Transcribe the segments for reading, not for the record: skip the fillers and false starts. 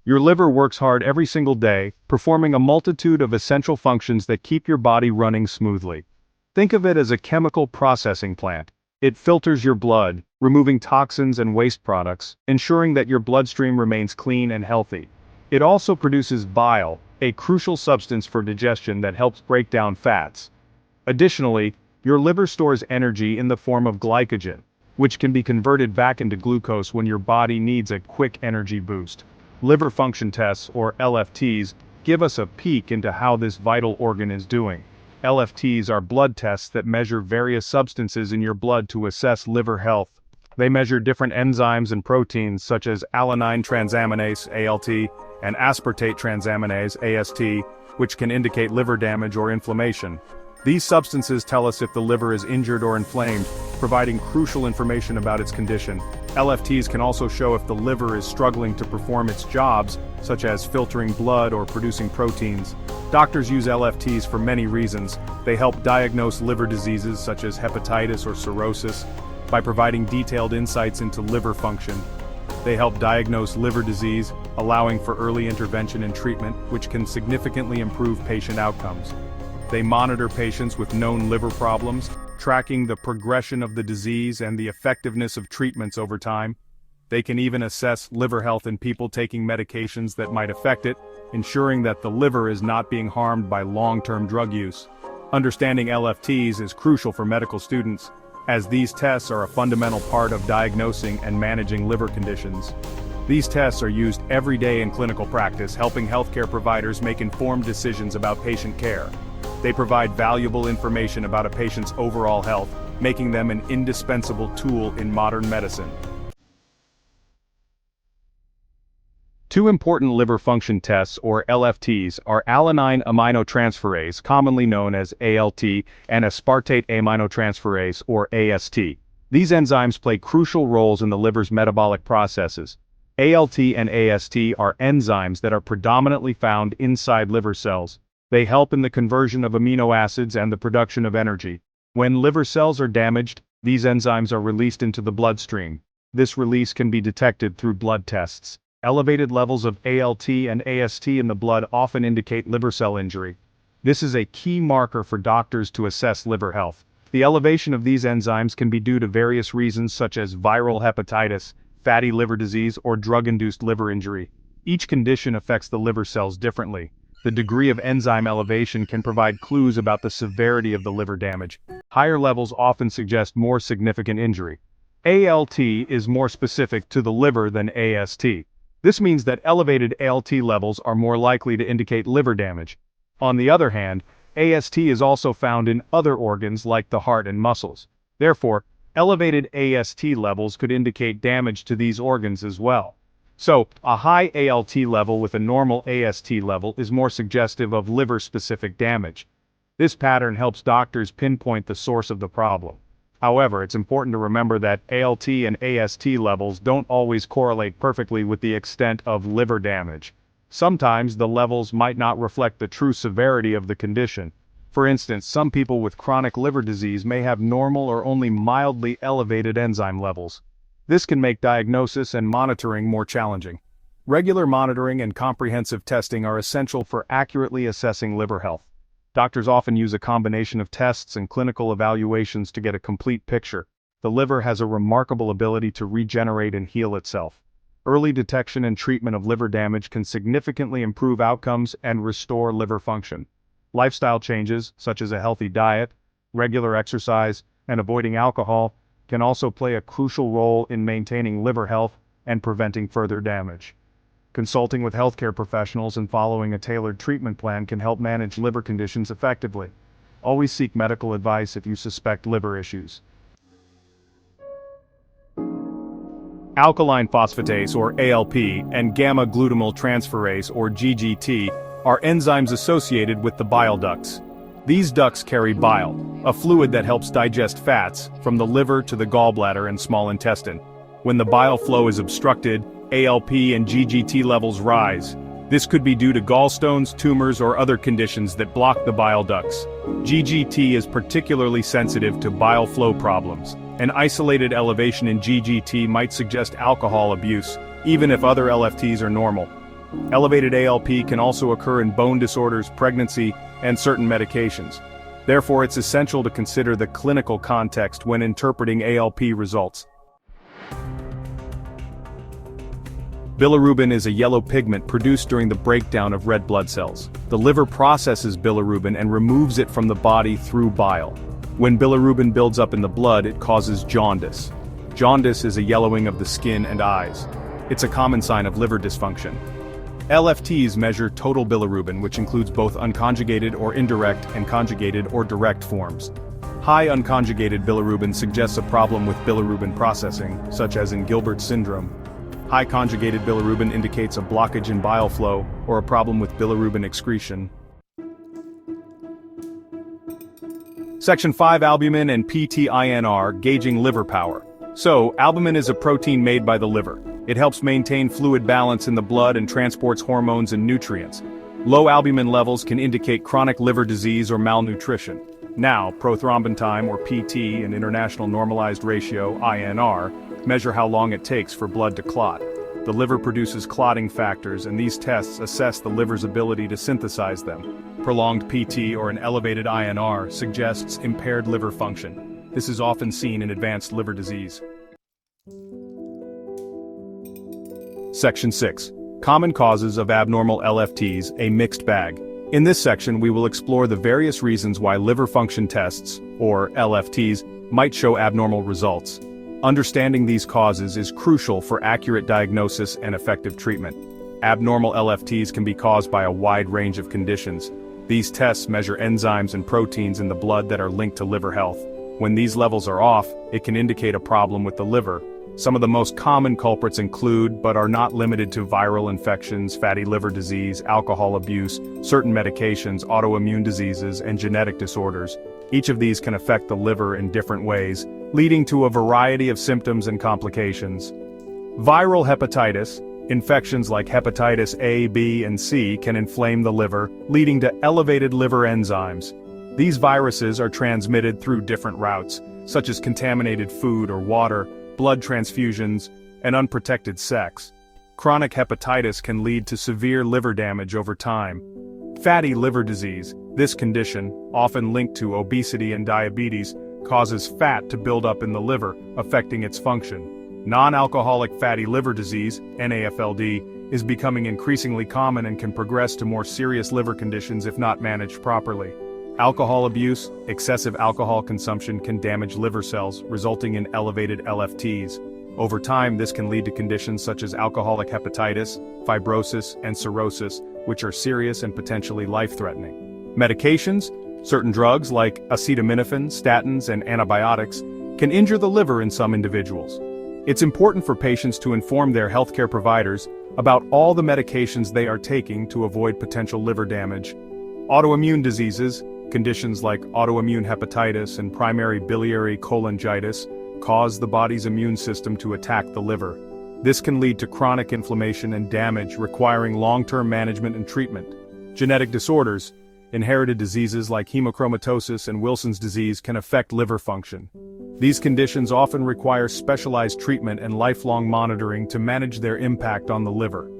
Your liver works hard every single day, performing a multitude of essential functions that keep your body running smoothly. Think of it as a chemical processing plant. It filters your blood, removing toxins and waste products, ensuring that your bloodstream remains clean and healthy. It also produces bile, a crucial substance for digestion that helps break down fats. Additionally, your liver stores energy in the form of glycogen, which can be converted back into glucose when your body needs a quick energy boost. Liver function tests, or LFTs, give us a peek into how this vital organ is doing. LFTs are blood tests that measure various substances in your blood to assess liver health. They measure different enzymes and proteins such as alanine transaminase, ALT, and aspartate transaminase, AST, which can indicate liver damage or inflammation. These substances tell us if the liver is injured or inflamed, providing crucial information about its condition. LFTs can also show if the liver is struggling to perform its jobs, such as filtering blood or producing proteins. Doctors use LFTs for many reasons. They help diagnose liver diseases such as hepatitis or cirrhosis by providing detailed insights into liver function. They help diagnose liver disease, allowing for early intervention and treatment, which can significantly improve patient outcomes. They monitor patients with known liver problems, tracking the progression of the disease and the effectiveness of treatments over time. They can even assess liver health in people taking medications that might affect it, ensuring that the liver is not being harmed by long-term drug use. Understanding LFTs is crucial for medical students, as these tests are a fundamental part of diagnosing and managing liver conditions. These tests are used every day in clinical practice, helping healthcare providers make informed decisions about patient care. They provide valuable information about a patient's overall health, making them an indispensable tool in modern medicine. Two important liver function tests, or LFTs, are alanine aminotransferase, commonly known as ALT, and aspartate aminotransferase, or AST. These enzymes play crucial roles in the liver's metabolic processes. ALT and AST are enzymes that are predominantly found inside liver cells. They help in the conversion of amino acids and the production of energy. When liver cells are damaged, these enzymes are released into the bloodstream. This release can be detected through blood tests. Elevated levels of ALT and AST in the blood often indicate liver cell injury. This is a key marker for doctors to assess liver health. The elevation of these enzymes can be due to various reasons such as viral hepatitis, fatty liver disease, or drug-induced liver injury. Each condition affects the liver cells differently. The degree of enzyme elevation can provide clues about the severity of the liver damage. Higher levels often suggest more significant injury. ALT is more specific to the liver than AST. This means that elevated ALT levels are more likely to indicate liver damage. On the other hand, AST is also found in other organs like the heart and muscles. Therefore, elevated AST levels could indicate damage to these organs as well. So, a high ALT level with a normal AST level is more suggestive of liver-specific damage. This pattern helps doctors pinpoint the source of the problem. However, it's important to remember that ALT and AST levels don't always correlate perfectly with the extent of liver damage. Sometimes the levels might not reflect the true severity of the condition. For instance, some people with chronic liver disease may have normal or only mildly elevated enzyme levels. This can make diagnosis and monitoring more challenging. Regular monitoring and comprehensive testing are essential for accurately assessing liver health. Doctors often use a combination of tests and clinical evaluations to get a complete picture. The liver has a remarkable ability to regenerate and heal itself. Early detection and treatment of liver damage can significantly improve outcomes and restore liver function. Lifestyle changes, such as a healthy diet, regular exercise, and avoiding alcohol, can also play a crucial role in maintaining liver health and preventing further damage. Consulting with healthcare professionals and following a tailored treatment plan can help manage liver conditions effectively. Always seek medical advice if you suspect liver issues. Alkaline phosphatase, or ALP, and gamma-glutamyl transferase, or GGT, are enzymes associated with the bile ducts. These ducts carry bile, a fluid that helps digest fats, from the liver to the gallbladder and small intestine. When the bile flow is obstructed, ALP and GGT levels rise. This could be due to gallstones, tumors, or other conditions that block the bile ducts. GGT is particularly sensitive to bile flow problems. An isolated elevation in GGT might suggest alcohol abuse, even if other LFTs are normal. Elevated ALP can also occur in bone disorders, pregnancy, and certain medications. Therefore, it's essential to consider the clinical context when interpreting ALP results. Bilirubin is a yellow pigment produced during the breakdown of red blood cells. The liver processes bilirubin and removes it from the body through bile. When bilirubin builds up in the blood, it causes jaundice. Jaundice is a yellowing of the skin and eyes. It's a common sign of liver dysfunction. LFTs measure total bilirubin, which includes both unconjugated or indirect and conjugated or direct forms. High unconjugated bilirubin suggests a problem with bilirubin processing, such as in Gilbert's syndrome. High conjugated bilirubin indicates a blockage in bile flow or a problem with bilirubin excretion. Section 5 Albumin and PTINR, gauging liver power. So, albumin is a protein made by the liver. It helps maintain fluid balance in the blood and transports hormones and nutrients. Low albumin levels can indicate chronic liver disease or malnutrition. Now, prothrombin time, or PT, and international normalized ratio, INR, measure how long it takes for blood to clot. The liver produces clotting factors, and these tests assess the liver's ability to synthesize them. Prolonged PT or an elevated INR suggests impaired liver function. This is often seen in advanced liver disease. Section 6. Common causes of abnormal LFTs, a mixed bag. In this section, we will explore the various reasons why liver function tests, or LFTs, might show abnormal results. Understanding these causes is crucial for accurate diagnosis and effective treatment. Abnormal LFTs can be caused by a wide range of conditions. These tests measure enzymes and proteins in the blood that are linked to liver health. When these levels are off, it can indicate a problem with the liver. Some of the most common culprits include, but are not limited to, viral infections, fatty liver disease, alcohol abuse, certain medications, autoimmune diseases, and genetic disorders. Each of these can affect the liver in different ways, leading to a variety of symptoms and complications. Viral hepatitis, infections like hepatitis A, B, and C can inflame the liver, leading to elevated liver enzymes. These viruses are transmitted through different routes, such as contaminated food or water, blood transfusions, and unprotected sex. Chronic hepatitis can lead to severe liver damage over time. Fatty liver disease, this condition, often linked to obesity and diabetes, causes fat to build up in the liver, affecting its function. Non-alcoholic fatty liver disease, NAFLD, is becoming increasingly common and can progress to more serious liver conditions if not managed properly. Alcohol abuse, excessive alcohol consumption can damage liver cells, resulting in elevated LFTs. Over time, this can lead to conditions such as alcoholic hepatitis, fibrosis, and cirrhosis, which are serious and potentially life-threatening. Medications, certain drugs like acetaminophen, statins, and antibiotics, can injure the liver in some individuals. It's important for patients to inform their healthcare providers about all the medications they are taking to avoid potential liver damage. Autoimmune diseases, conditions like autoimmune hepatitis and primary biliary cholangitis, cause the body's immune system to attack the liver. This can lead to chronic inflammation and damage requiring long-term management and treatment. Genetic disorders, inherited diseases like hemochromatosis and Wilson's disease can affect liver function. These conditions often require specialized treatment and lifelong monitoring to manage their impact on the liver.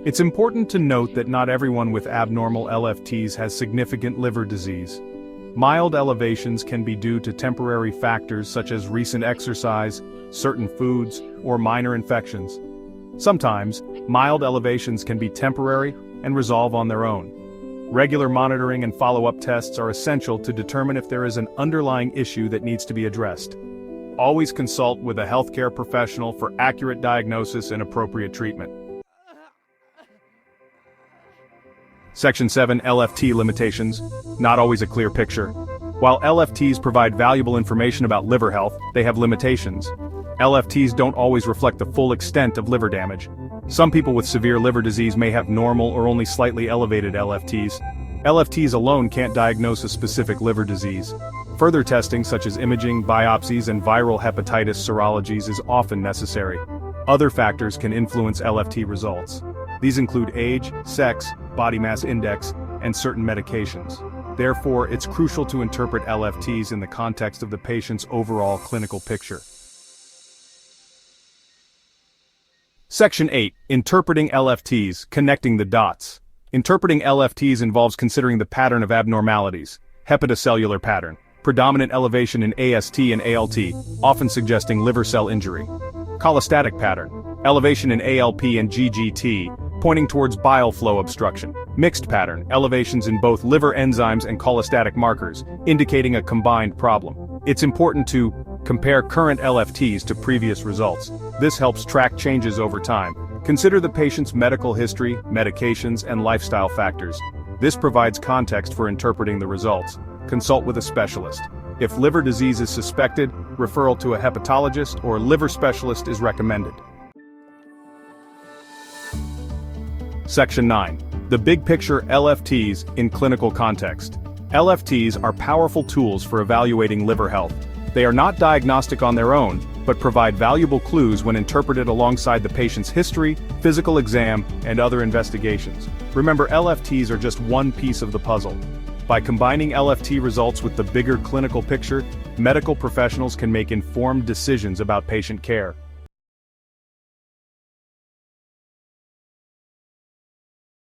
It's important to note that not everyone with abnormal LFTs has significant liver disease. Mild elevations can be due to temporary factors such as recent exercise, certain foods, or minor infections. Sometimes, mild elevations can be temporary and resolve on their own. Regular monitoring and follow-up tests are essential to determine if there is an underlying issue that needs to be addressed. Always consult with a healthcare professional for accurate diagnosis and appropriate treatment. Section 7 LFT limitations, not always a clear picture. While LFTs provide valuable information about liver health, they have limitations. LFTs don't always reflect the full extent of liver damage. Some people with severe liver disease may have normal or only slightly elevated LFTs. LFTs alone can't diagnose a specific liver disease. Further testing such as imaging, biopsies, and viral hepatitis serologies is often necessary. Other factors can influence LFT results. These include age, sex, body mass index, and certain medications. Therefore, it's crucial to interpret LFTs in the context of the patient's overall clinical picture. Section 8. Interpreting LFTs, connecting the dots. Interpreting LFTs involves considering the pattern of abnormalities, hepatocellular pattern, predominant elevation in AST and ALT, often suggesting liver cell injury. Cholestatic pattern, elevation in ALP and GGT, pointing towards bile flow obstruction. Mixed pattern, elevations in both liver enzymes and cholestatic markers, indicating a combined problem. It's important to compare current LFTs to previous results. This helps track changes over time. Consider the patient's medical history, medications, and lifestyle factors. This provides context for interpreting the results. Consult with a specialist. If liver disease is suspected, referral to a hepatologist or liver specialist is recommended. Section 9. The big picture LFTs in clinical context. LFTs are powerful tools for evaluating liver health. They are not diagnostic on their own, but provide valuable clues when interpreted alongside the patient's history, physical exam, and other investigations. Remember, LFTs are just one piece of the puzzle. By combining LFT results with the bigger clinical picture, medical professionals can make informed decisions about patient care.